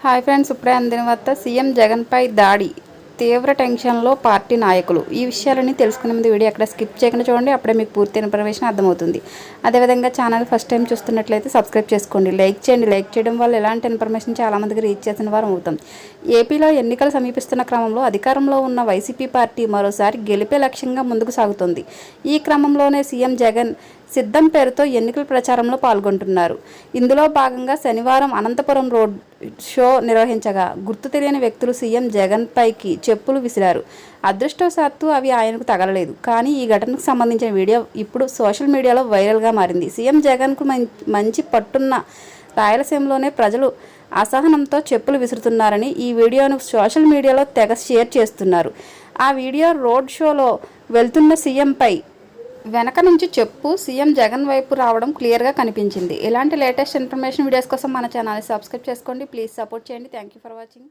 Hi friends, ఇప్పుడే అందిన వార్త. సీఎం జగన్పై దాడి, తీవ్ర టెన్షన్లో పార్టీ నాయకులు. ఈ విషయాలన్నీ తెలుసుకునే ముందు వీడియో అక్కడ స్కిప్ చేయకుండా చూడండి. అప్పుడే మీకు పూర్తి ఇన్ఫర్మేషన్ అర్థమవుతుంది. అదేవిధంగా ఛానల్ ఫస్ట్ టైం చూస్తున్నట్లయితే సబ్స్క్రైబ్ చేసుకోండి, లైక్ చేయండి. లైక్ చేయడం వల్ల ఎలాంటి ఇన్ఫర్మేషన్ చాలామందికి రీచ్ చేసిన వారు అవుతాం. ఏపీలో ఎన్నికలు సమీపిస్తున్న క్రమంలో అధికారంలో ఉన్న వైసీపీ పార్టీ మరోసారి గెలిపే లక్ష్యంగా ముందుకు సాగుతోంది. ఈ క్రమంలోనే సీఎం జగన్ సిద్ధం పేరుతో ఎన్నికల ప్రచారంలో పాల్గొంటున్నారు. ఇందులో భాగంగా శనివారం అనంతపురం రోడ్ షో నిర్వహించగా గుర్తు తెలియని వ్యక్తులు సీఎం జగన్ పైకి చెప్పులు విసిరారు. అదృష్టవశాత్తు అవి ఆయనకు తగలలేదు. కానీ ఈ ఘటనకు సంబంధించిన వీడియో ఇప్పుడు సోషల్ మీడియాలో వైరల్గా మారింది. సీఎం జగన్కు మంచి పట్టున్న రాయలసీమలోనే ప్రజలు అసహనంతో చెప్పులు విసురుతున్నారని ఈ వీడియోను సోషల్ మీడియాలో తెగ షేర్ చేస్తున్నారు. ఆ వీడియో రోడ్ షోలో వెళ్తున్న సీఎంపై వెనక నుంచి చెప్పు సీఎం జగన్ వైపు రావడం క్లియర్గా కనిపించింది. ఇలాంటి లేటెస్ట్ ఇన్ఫర్మేషన్ వీడియోస్ కోసం మన ఛానల్ని సబ్స్క్రైబ్ చేసుకోండి. ప్లీజ్ సపోర్ట్ చేయండి. Thank you for watching.